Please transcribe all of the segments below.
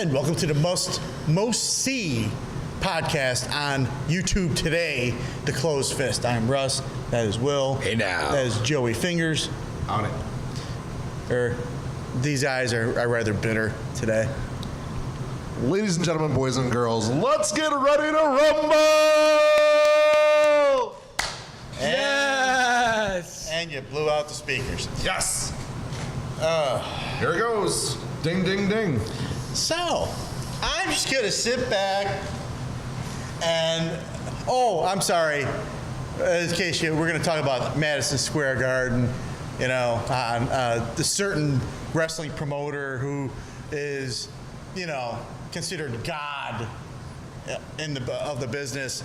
and welcome to the most see podcast on YouTube today, The Closed Fist. I'm Russ. That is Will. Hey now. That is Joey Fingers. On it. These eyes are rather bitter today. Ladies and gentlemen, boys and girls, let's get ready to rumble! Yes! And you blew out the speakers. Yes! Here it goes. Ding, ding, ding. So, I'm just going to sit back and... Oh, I'm sorry. In case we're going to talk about Madison Square Garden, on the certain wrestling promoter who is, considered God of the business,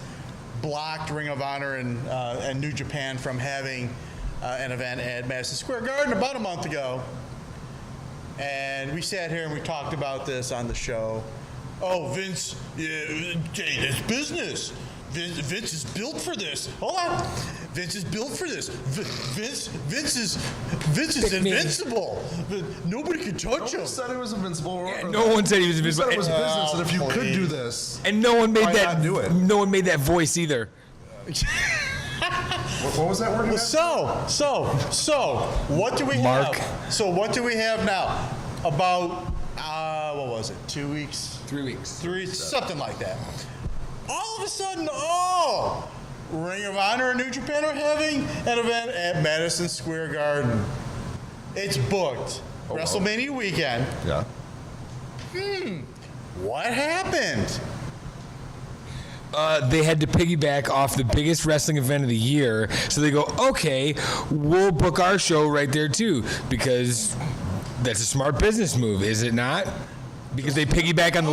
blocked Ring of Honor and New Japan from having an event at Madison Square Garden about a month ago. And we sat here and we talked about this on the show. Oh, Vince, it's business. Vince is built for this. Hold on. Vince is built for this. Vince is invincible. Nobody can touch him. Nobody said he was invincible. Yeah, no one said he was invincible. Said it was business, and if you could do this, and no one made why not do it? No one made that voice either. What was that word? So, what do we have? So, what do we have now? About, what was it, 2 weeks? 3 weeks. Something like that. All of a sudden, Ring of Honor and New Japan are having an event at Madison Square Garden. It's booked. WrestleMania weekend. Yeah. What happened? They had to piggyback off the biggest wrestling event of the year, so they go, okay, we'll book our show right there too, because that's a smart business move, is it not? Because they piggyback on the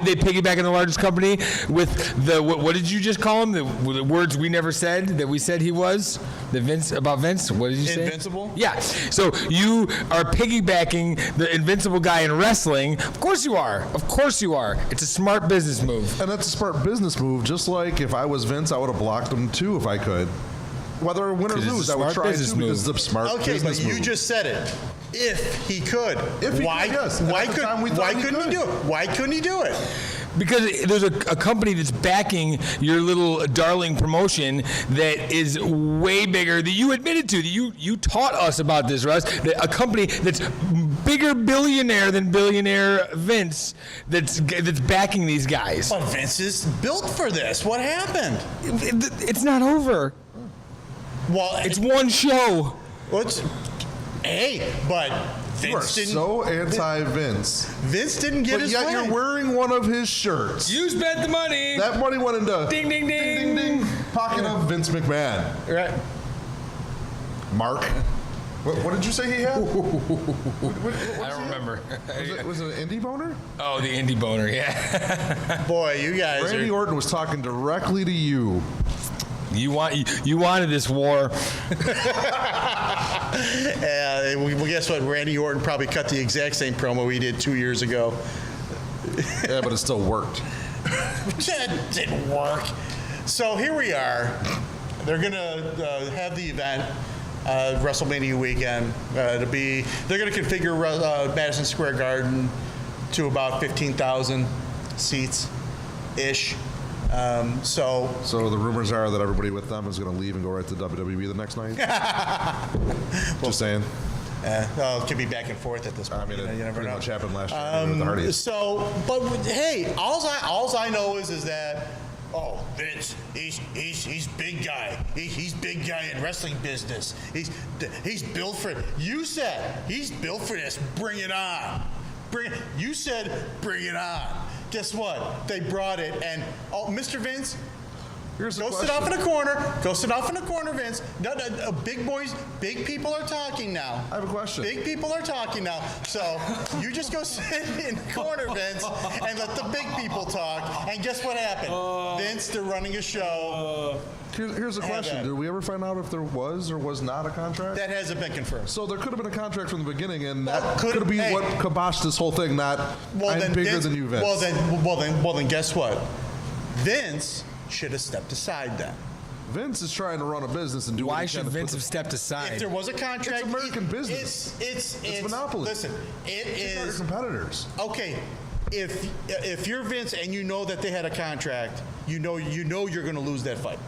they piggyback on the largest company with the what did you just call him? The words we never said that we said he was Vince. What did you say? Invincible? Yeah. So you are piggybacking the invincible guy in wrestling. Of course you are. It's a smart business move. And that's a smart business move. Just like if I was Vince, I would have blocked him too if I could. Whether win or lose, I would try to because it's a smart business move. Okay, but you just said it. If he could. Why couldn't he do it? Why couldn't he do it? Because there's a company that's backing your little darling promotion that is way bigger that you admitted to. That you taught us about this, Russ. That a company that's bigger billionaire than billionaire Vince that's backing these guys. But Vince is built for this. What happened? It's not over. Well, it's one show. But Vince didn't. So anti-Vince. Vince didn't get his way. But yet you're wearing one of his shirts. You spent the money. That money went into ding ding ding ding ding ding pocket of Vince McMahon. Right. Mark. What did you say he had? I don't remember. Was it an indie boner? Oh, the indie boner, yeah. Boy, you guys. Randy Orton was talking directly to you. You wanted this war. Well, guess what? Randy Orton probably cut the exact same promo we did 2 years ago. Yeah, but it still worked. It didn't work. So here we are. They're gonna have the event WrestleMania weekend. They're gonna configure Madison Square Garden to about 15,000 seats ish. So the rumors are that everybody with them is going to leave and go right to WWE the next night. Just saying. It could be back and forth at this point. I mean, you never know. Much happened last year with the Hardys. So, but hey, all I know is that Vince, he's big guy. He's big guy in wrestling business. He's built for it. You said he's built for this. Bring it on. You said bring it on. Guess what? They brought it, and Mr. Vince, go sit off in a corner. Go sit off in a corner, Vince. No, big boys, big people are talking now. I have a question. Big people are talking now. So you just go sit in the corner, Vince, and let the big people talk. And guess what happened? Vince, they're running a show. Here's a question. Did we ever find out if there was or was not a contract? That hasn't been confirmed. So there could have been a contract from the beginning, and that could be what kiboshed this whole thing, not I'm bigger than you, Vince. Well, then guess what? Vince should have stepped aside then. Vince is trying to run a business and do. Why should Vince have stepped aside? If there was a contract, it's American business. It's monopoly. Listen, It's not your competitors. Okay, if you're Vince and you know that they had a contract, you know you're going to lose that fight.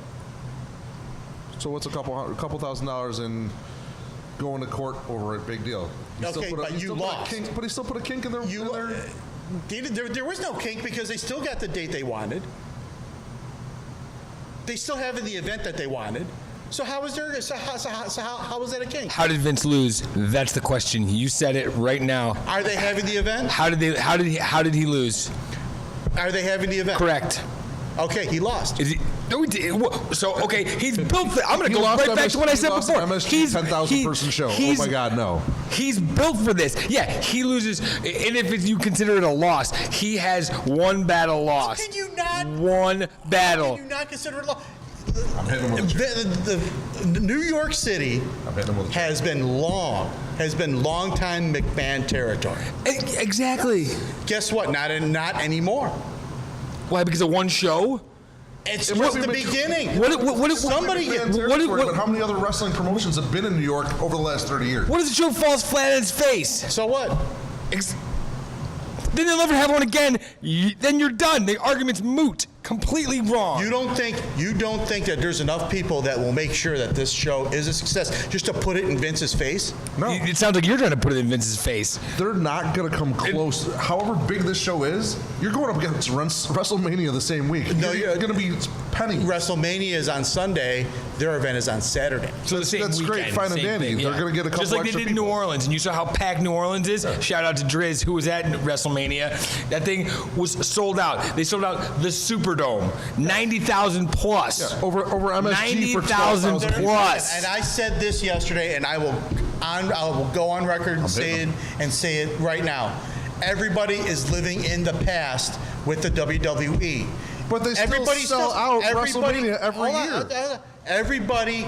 So what's a couple $1,000 in going to court over it? Big deal. But you lost. But he still put a kink in there. There was no kink because they still got the date they wanted. They still have the event that they wanted. So how was there? So how was that a kink? How did Vince lose? That's the question. You said it right now. Are they having the event? How did he lose? Are they having the event? Correct. Okay, he lost. Is he? No, he did. So okay, he's built. I'm going to go right back to what I said before. He's 10,000 person show. Oh my God, no. He's built for this. Yeah, he loses, and if you consider it a loss, he has one battle lost. How can you not? One battle. How can you not consider it a loss? I'm hitting him with the New York City has been long time McMahon territory. Exactly. Guess what? Not anymore. Why? Because of one show? It's just the beginning. What, but how many other wrestling promotions have been in New York over the last 30 years? What if the show falls flat on its face? So what? Then they'll never have one again. Then you're done. The argument's moot. Completely wrong. You don't think that there's enough people that will make sure that this show is a success just to put it in Vince's face? No. It sounds like you're trying to put it in Vince's face. They're not going to come close. However big this show is, you're going up against WrestleMania the same week. No, you're going to be penny. WrestleMania is on Sunday. Their event is on Saturday. So the same that's weekend, great, fine and dandy. Thing, They're going to get a couple just like they did in New Orleans, and you saw how packed New Orleans is. Yeah. Shout out to Driz, who was at WrestleMania. That thing was sold out. They sold out the Superdome, 90,000 plus. Yeah. Over MSG 90,000 plus. And I said this yesterday, and I will go on record and say it right now. Everybody is living in the past with the WWE. But they still sell out WrestleMania every year. Everybody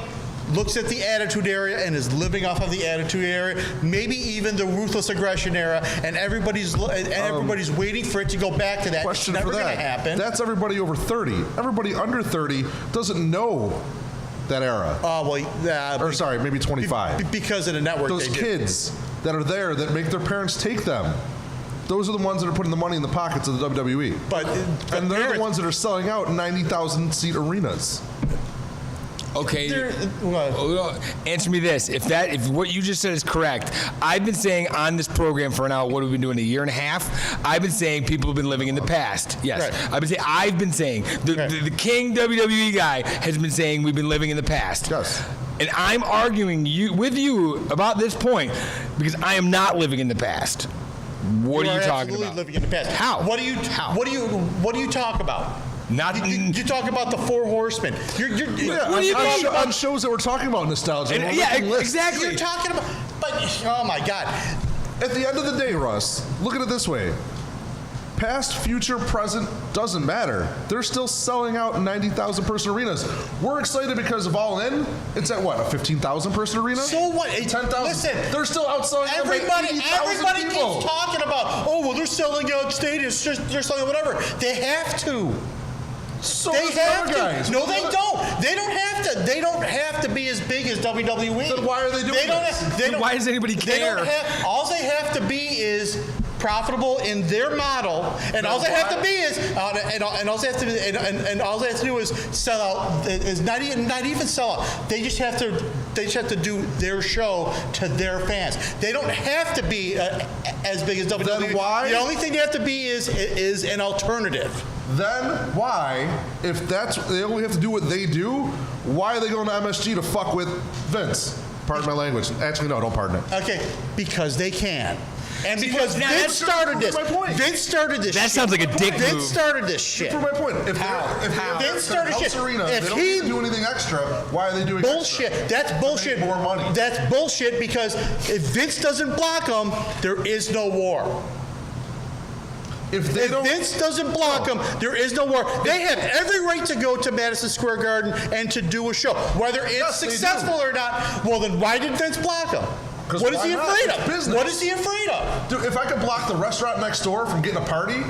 looks at the Attitude Era and is living off of the Attitude Era, maybe even the Ruthless Aggression Era, and everybody's waiting for it to go back to that. Question it's never for that. Gonna happen. That's everybody over 30. Everybody under 30 doesn't know that era. Or sorry, maybe 25. Because of the network. Those kids that are there that make their parents take them. Those are the ones that are putting the money in the pockets of the WWE. And they're the ones that are selling out 90,000 seat arenas. Okay, answer me this. If what you just said is correct, I've been saying on this program for now, what have we been doing, a year and a half? I've been saying people have been living in the past. Yes. Right. I've been saying, the King WWE guy has been saying we've been living in the past. Yes. And I'm arguing with you about this point because I am not living in the past. What are you talking about? Living in the past. How? What do you talk about? You talk about the Four Horsemen. What are you talking about? On shows that we're talking about nostalgia. Exactly. You're talking about, but oh my God. At the end of the day, Russ, look at it this way. Past, future, present, doesn't matter. They're still selling out 90,000 person arenas. We're excited because of All In. It's at what, a 15,000 person arena? So what? 10,000. Listen, they're still outselling everybody keeps people. talking about, they're selling out stadiums. They're selling whatever. They have to. So they have to. Guys. No, they don't. They don't have to. They don't have to be as big as WWE. Then why are they doing this? Why does anybody care? All they have to be is profitable in their model, and all they have to be is, and all they have to do is sell out. Is not even sell out. They just have to do their show to their fans. They don't have to be as big as WWE. Then why? The only thing they have to be is an alternative. Then why, if they only have to do what they do, why are they going to MSG to fuck with Vince? Pardon my language. Actually, no, don't pardon it. Okay, because they can. And because Vince started this. Vince started this. That sounds like a dick move. Vince started this shit. For my point, if Vince started shit. Arena, if they don't need to do anything extra, why are they doing bullshit? Extra? That's bullshit. More money. That's bullshit because if Vince doesn't block them, there is no war. If Vince doesn't block them, there is no war. They have every right to go to Madison Square Garden and to do a show. Whether it's successful or not, well, then why did Vince block them? What is he afraid of? Business. What is he afraid of? Dude, if I could block the restaurant next door from getting a party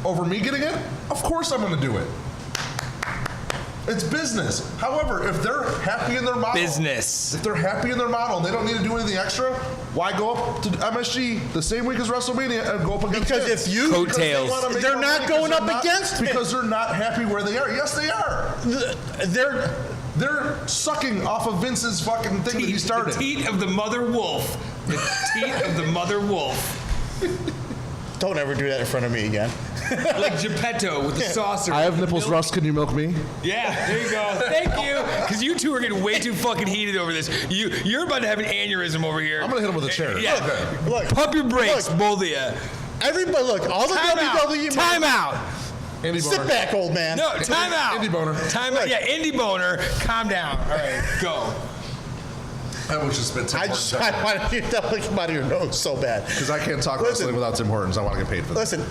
over me getting it, of course I'm going to do it. It's business. However, if they're happy in their model, Business. if they're happy in their model and they don't need to do anything extra, why go up to MSG the same week as WrestleMania and go up against Because Vince? if you Coattails. they're not going up against me. Because they're not happy where they are. Yes, they are. They're sucking off of Vince's fucking thing that he started. The teat of the mother wolf. The teat of the mother wolf. Don't ever do that in front of me again. Like Geppetto with the saucer. I have nipples, Russ. Can you milk me? Yeah, there you go. Thank you. Because you two are getting way too fucking heated over this. You're about to have an aneurysm over here. I'm gonna hit him with a chair. Yeah. Okay. Look, Pump your brakes, look. both of you. Everybody, look, all the WWE. Time out. Andy Boner. Sit back, old man. No, time out. Indy Boner. Time out. Yeah, Indy Boner. Calm down. All right, go. I wish you spent Tim Hortons. I wanted you to come out of your nose so bad. Because I can't talk Listen. wrestling without Tim Hortons. I want to get paid for that. Listen,